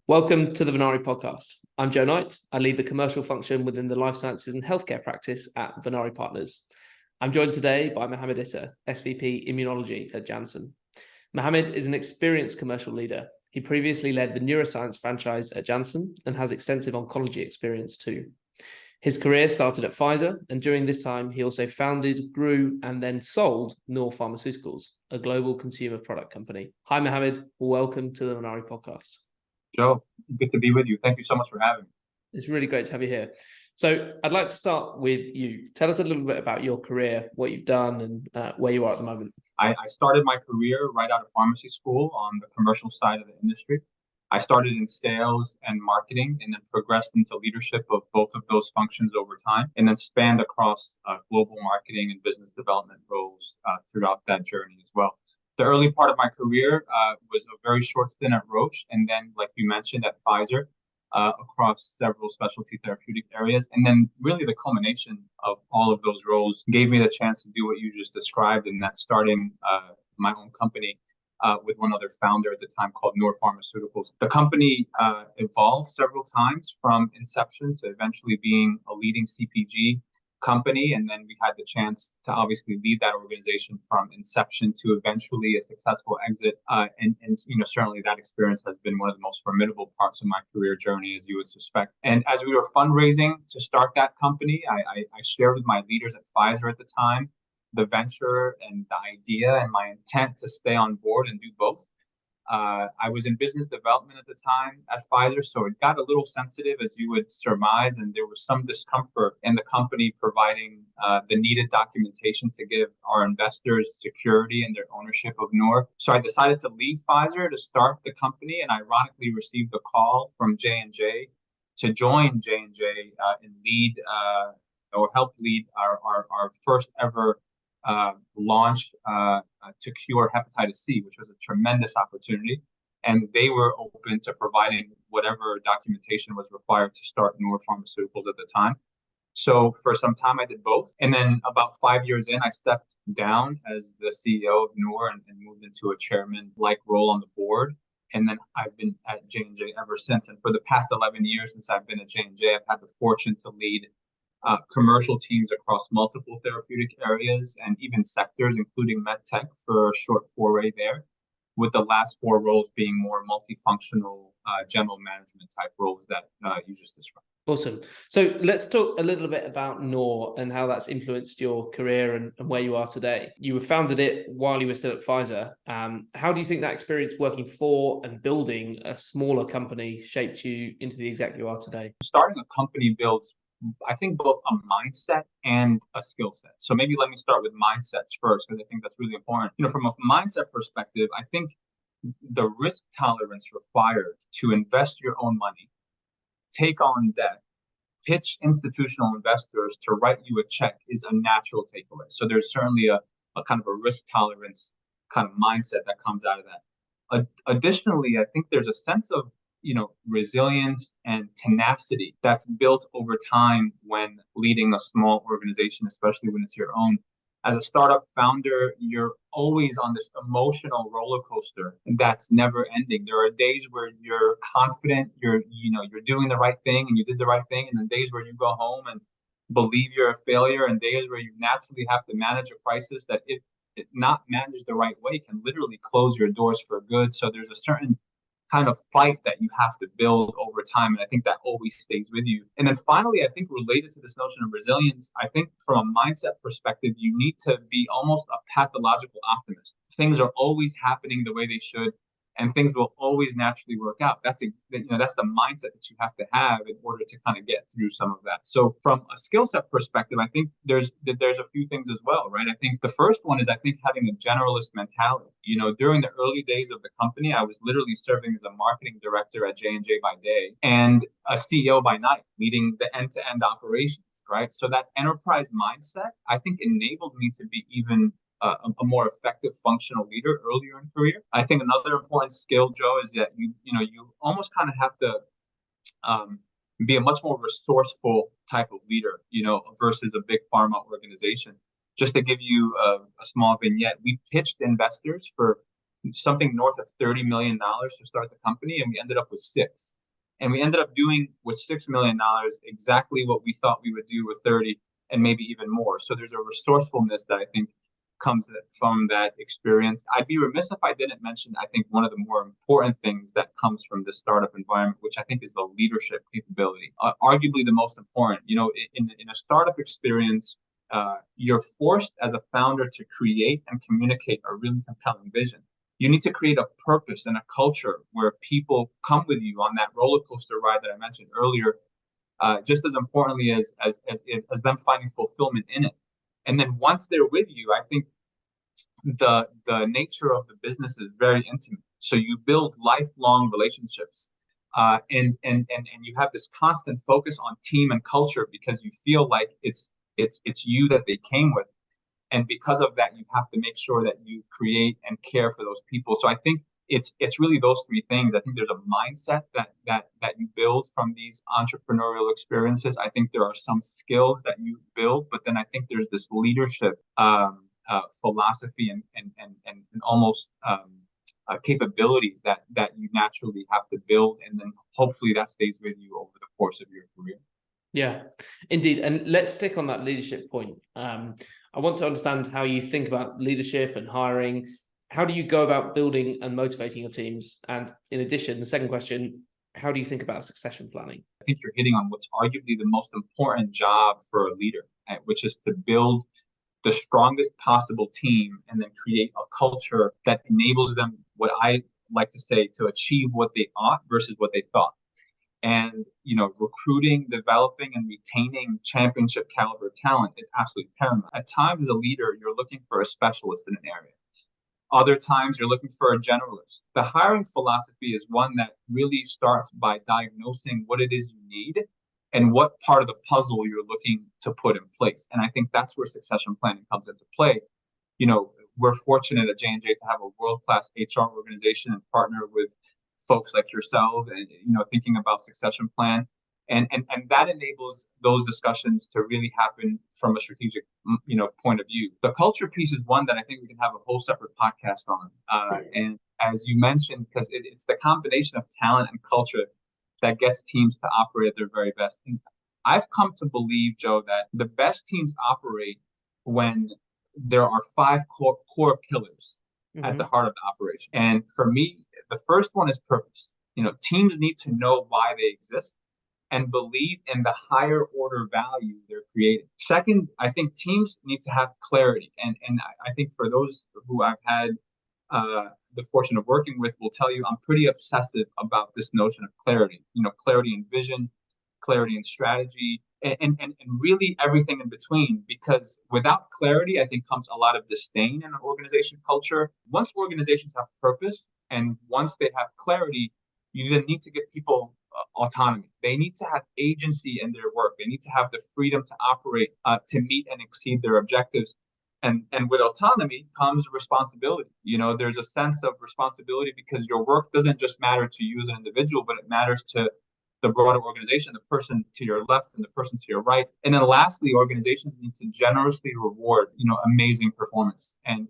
Welcome to the Venari podcast. I'm Joe Knight. I lead the commercial function within the life sciences and healthcare practice at Venari Partners. I'm joined today by Mohammed Issa, SVP Immunology at Janssen. Mohammed is an experienced commercial leader. He previously led the neuroscience franchise at Janssen and has extensive oncology experience too. His career started at Pfizer, and during this time, he also founded, grew, and then sold Noor Pharmaceuticals, a global consumer product company. Hi, Mohammed. Welcome to the Venari podcast. Joe, good to be with you. Thank you so much for having me. It's really great to have you here. So I'd like to start with you. Tell us a little bit about your career, what you've done, and where you are at the moment. I started my career right out of pharmacy school on the commercial side of the industry. I started in sales and marketing and then progressed into leadership of both of those functions over time, and then spanned across global marketing and business development roles throughout that journey as well. The early part of my career was a very short stint at Roche, and then, like you mentioned, at Pfizer, across several specialty therapeutic areas. And then really the culmination of all of those roles gave me the chance to do what you just described, and that's starting my own company with one other founder at the time called Noor Pharmaceuticals. The company evolved several times from inception to eventually being a leading CPG company, and then we had the chance to obviously lead that organization from inception to eventually a successful exit. And certainly that experience has been one of the most formidable parts of my career journey, as you would suspect. And as we were fundraising to start that company, I shared with my leaders at Pfizer at the time the venture and the idea and my intent to stay on board and do both. I was in business development at the time at Pfizer, so it got a little sensitive, as you would surmise, and there was some discomfort in the company providing the needed documentation to give our investors security and their ownership of Noor. So I decided to leave Pfizer to start the company, and ironically received a call from J&J to join J&J and lead or help lead our first ever launch to cure hepatitis C, which was a tremendous opportunity. And they were open to providing whatever documentation was required to start Noor Pharmaceuticals at the time. So for some time, I did both. And then about 5 years in, I stepped down as the CEO of Noor and moved into a chairman-like role on the board. And then I've been at J&J ever since. And for the past 11 years since I've been at J&J, I've had the fortune to lead commercial teams across multiple therapeutic areas and even sectors, including medtech, for a short foray there, with the last 4 roles being more multifunctional general management type roles that you just described. Awesome. So let's talk a little bit about Noor and how that's influenced your career and where you are today. You founded it while you were still at Pfizer. How do you think that experience working for and building a smaller company shaped you into the exec you are today? Starting a company builds, I think, both a mindset and a skill set. So maybe let me start with mindsets first, because I think that's really important. From a mindset perspective, I think the risk tolerance required to invest your own money, take on debt, pitch institutional investors to write you a check is a natural takeaway. So there's certainly a kind of a risk tolerance kind of mindset that comes out of that. Additionally, I think there's a sense of resilience and tenacity that's built over time when leading a small organization, especially when it's your own. As a startup founder, you're always on this emotional roller coaster that's never ending. There are days where you're confident, you're doing the right thing and you did the right thing, and then days where you go home and believe you're a failure, and days where you naturally have to manage a crisis that, if not managed the right way, can literally close your doors for good. So there's a certain kind of fight that you have to build over time. And I think that always stays with you. And then finally, I think related to this notion of resilience, I think from a mindset perspective, you need to be almost a pathological optimist. Things are always happening the way they should, and things will always naturally work out. That's the mindset that you have to have in order to kind of get through some of that. So from a skill set perspective, I think there's a few things as well, right? I think the first one is, I think, having a generalist mentality. During the early days of the company, I was literally serving as a marketing director at J&J by day and a CEO by night, leading the end-to-end operations, right? So that enterprise mindset, I think, enabled me to be even a more effective functional leader earlier in career. I think another important skill, Joe, is that you almost kind of have to be a much more resourceful type of leader, versus a big pharma organization. Just to give you a small vignette, we pitched investors for something north of $30 million to start the company, and we ended up with 6. And we ended up doing with $6 million exactly what we thought we would do with 30 and maybe even more. So there's a resourcefulness that I think comes from that experience. I'd be remiss if I didn't mention, I think, one of the more important things that comes from this startup environment, which I think is the leadership capability, arguably the most important. In a startup experience, you're forced as a founder to create and communicate a really compelling vision. You need to create a purpose and a culture where people come with you on that roller coaster ride that I mentioned earlier, just as importantly as them finding fulfillment in it. And then once they're with you, I think the nature of the business is very intimate. So you build lifelong relationships, and you have this constant focus on team and culture because you feel like it's you that they came with, and because of that, you have to make sure that you create and care for those people. So I think it's really those three things. I think there's a mindset that you build from these entrepreneurial experiences. I think there are some skills that you build, but then I think there's this leadership philosophy and almost a capability that you naturally have to build, and then hopefully that stays with you over the course of your career. Yeah, indeed. And let's stick on that leadership point. I want to understand how you think about leadership and hiring. How do you go about building and motivating your teams? And in addition, the second question, how do you think about succession planning? I think you're hitting on what's arguably the most important job for a leader, which is to build the strongest possible team and then create a culture that enables them, what I like to say, to achieve what they ought versus what they thought. And, recruiting, developing, and retaining championship caliber talent is absolutely paramount. At times as a leader, you're looking for a specialist in an area. Other times you're looking for a generalist. The hiring philosophy is one that really starts by diagnosing what it is you need and what part of the puzzle you're looking to put in place. And I think that's where succession planning comes into play. We're fortunate at J&J to have a world-class HR organization and partner with folks like yourself and, thinking about succession plan. And that enables those discussions to really happen from a strategic, point of view. The culture piece is one that I think we can have a whole separate podcast on. And as you mentioned, because it's the combination of talent and culture that gets teams to operate at their very best. And I've come to believe, Joe, that the best teams operate when there are 5 core pillars at the heart of the operation. And for me, the first one is purpose. Teams need to know why they exist and believe in the higher order value they're creating. Second, I think teams need to have clarity. And I think for those who I've had the fortune of working with will tell you I'm pretty obsessive about this notion of clarity. Clarity in vision, clarity in strategy, and really everything in between. Because without clarity, I think comes a lot of disdain in an organization culture. Once organizations have purpose and once they have clarity, you then need to give people autonomy. They need to have agency in their work. They need to have the freedom to operate, to meet and exceed their objectives. And with autonomy comes responsibility. There's a sense of responsibility because your work doesn't just matter to you as an individual, but it matters to the broader organization, the person to your left and the person to your right. And then lastly, organizations need to generously reward, amazing performance and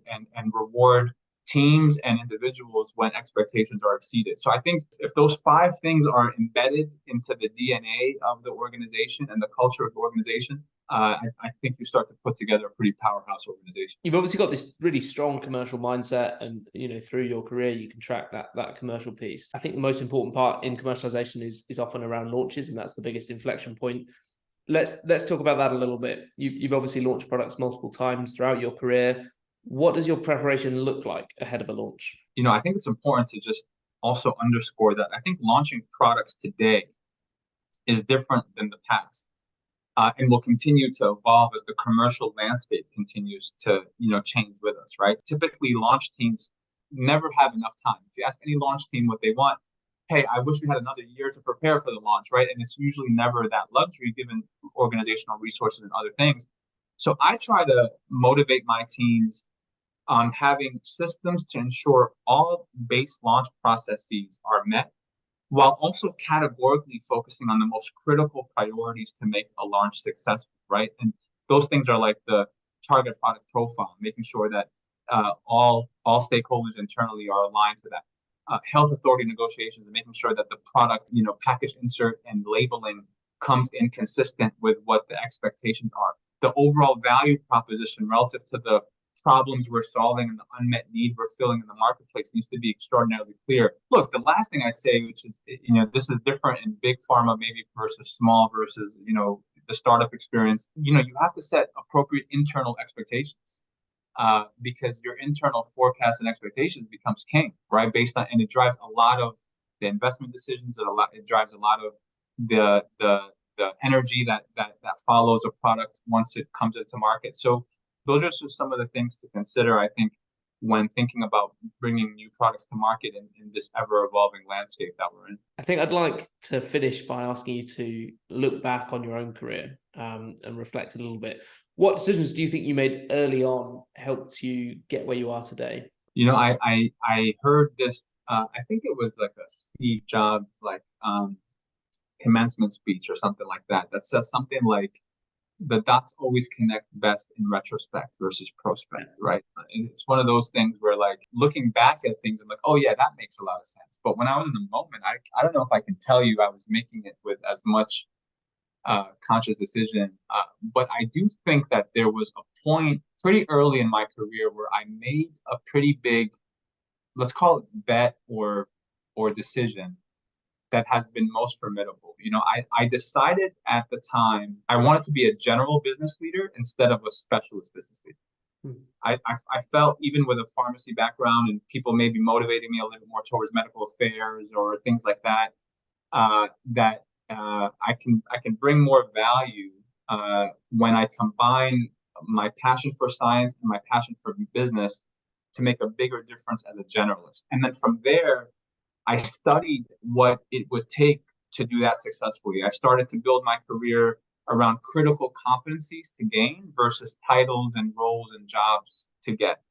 reward teams and individuals when expectations are exceeded. So I think if those 5 things are embedded into the DNA of the organization and the culture of the organization, I think you start to put together a pretty powerhouse organization. You've obviously got this really strong commercial mindset, and through your career you can track that commercial piece. I think the most important part in commercialization is often around launches, and that's the biggest inflection point. Let's talk about that a little bit. You've obviously launched products multiple times throughout your career. What does your preparation look like ahead of a launch? I think it's important to just also underscore that I think launching products today is different than the past. And will continue to evolve as the commercial landscape continues to, change with us, right? Typically, launch teams never have enough time. If you ask any launch team what they want, hey, I wish we had another year to prepare for the launch, right? And it's usually never that luxury given organizational resources and other things. So I try to motivate my teams on having systems to ensure all base launch processes are met, while also categorically focusing on the most critical priorities to make a launch successful, right? And those things are like the target product profile, making sure that all stakeholders internally are aligned to that. health authority negotiations and making sure that the product, package insert and labeling comes in consistent with what the expectations are. The overall value proposition relative to the problems we're solving and the unmet need we're filling in the marketplace needs to be extraordinarily clear. Look, the last thing I'd say, which is, this is different in big pharma maybe versus small versus, the startup experience, you have to set appropriate internal expectations. Because your internal forecast and expectations becomes king, right? And it drives a lot of the investment decisions. It drives a lot of the energy that follows a product once it comes into market. So those are just some of the things to consider, I think, when thinking about bringing new products to market in this ever-evolving landscape that we're in. I think I'd like to finish by asking you to look back on your own career and reflect a little bit. What decisions do you think you made early on helped you get where you are today? I heard this, I think it was like a Steve Jobs, commencement speech or something like that says something like, the dots always connect best in retrospect versus prospect, right? And it's one of those things where, looking back at things, I'm like, oh yeah, that makes a lot of sense. But when I was in the moment, I don't know if I can tell you I was making it with as much conscious decision. But I do think that there was a point pretty early in my career where I made a pretty big, let's call it bet or decision that has been most formidable. I decided at the time I wanted to be a general business leader instead of a specialist business leader. I felt, even with a pharmacy background and people maybe motivating me a little bit more towards medical affairs or things like that, that I can bring more value when I combine my passion for science and my passion for business to make a bigger difference as a generalist. And then from there, I studied what it would take to do that successfully. I started to build my career around critical competencies to gain versus titles and roles and jobs to get.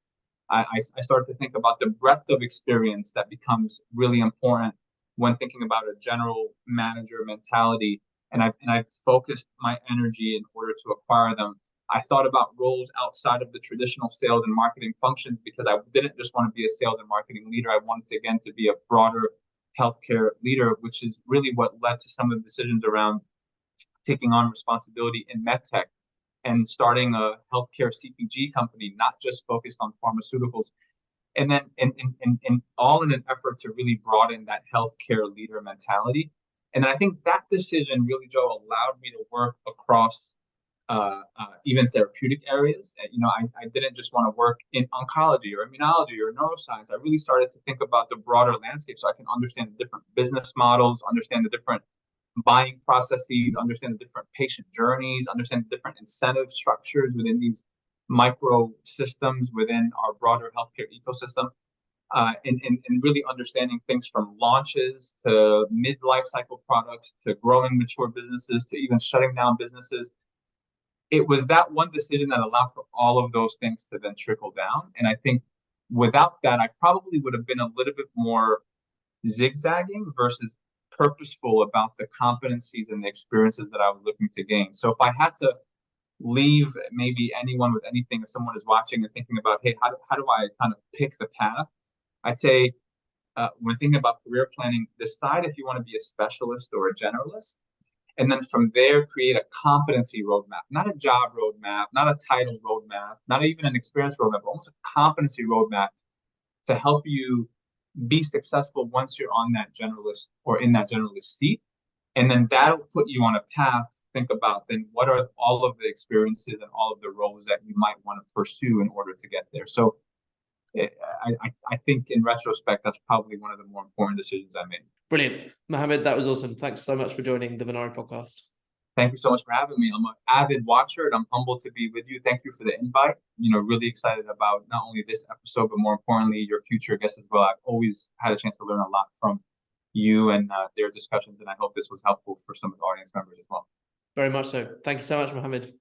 I started to think about the breadth of experience that becomes really important when thinking about a general manager mentality. And I've focused my energy in order to acquire them. I thought about roles outside of the traditional sales and marketing functions because I didn't just want to be a sales and marketing leader. I wanted to, again, to be a broader healthcare leader, which is really what led to some of the decisions around taking on responsibility in medtech and starting a healthcare CPG company, not just focused on pharmaceuticals. And then in all in an effort to really broaden that healthcare leader mentality. And then I think that decision really, Joe, allowed me to work across even therapeutic areas. I didn't just want to work in oncology or immunology or neuroscience. I really started to think about the broader landscape so I can understand the different business models, understand the different buying processes, understand the different patient journeys, understand the different incentive structures within these micro systems within our broader healthcare ecosystem, and really understanding things from launches to mid-life cycle products to growing mature businesses to even shutting down businesses. It was that one decision that allowed for all of those things to then trickle down. And I think without that, I probably would have been a little bit more zigzagging versus purposeful about the competencies and the experiences that I was looking to gain. So if I had to leave maybe anyone with anything, if someone is watching and thinking about, hey, how do I kind of pick the path? I'd say when thinking about career planning, decide if you want to be a specialist or a generalist. And then from there, create a competency roadmap, not a job roadmap, not a title roadmap, not even an experience roadmap, but almost a competency roadmap to help you be successful once you're on that generalist or in that generalist seat. And then that'll put you on a path to think about then what are all of the experiences and all of the roles that you might want to pursue in order to get there. So I think in retrospect, that's probably one of the more important decisions I made. Brilliant. Mohammed, that was awesome. Thanks so much for joining the Venari podcast. Thank you so much for having me. I'm an avid watcher and I'm humbled to be with you. Thank you for the invite. Really excited about not only this episode, but more importantly, your future guests as well. I've always had a chance to learn a lot from you and their discussions, and I hope this was helpful for some of the audience members as well. Very much so. Thank you so much, Mohammed.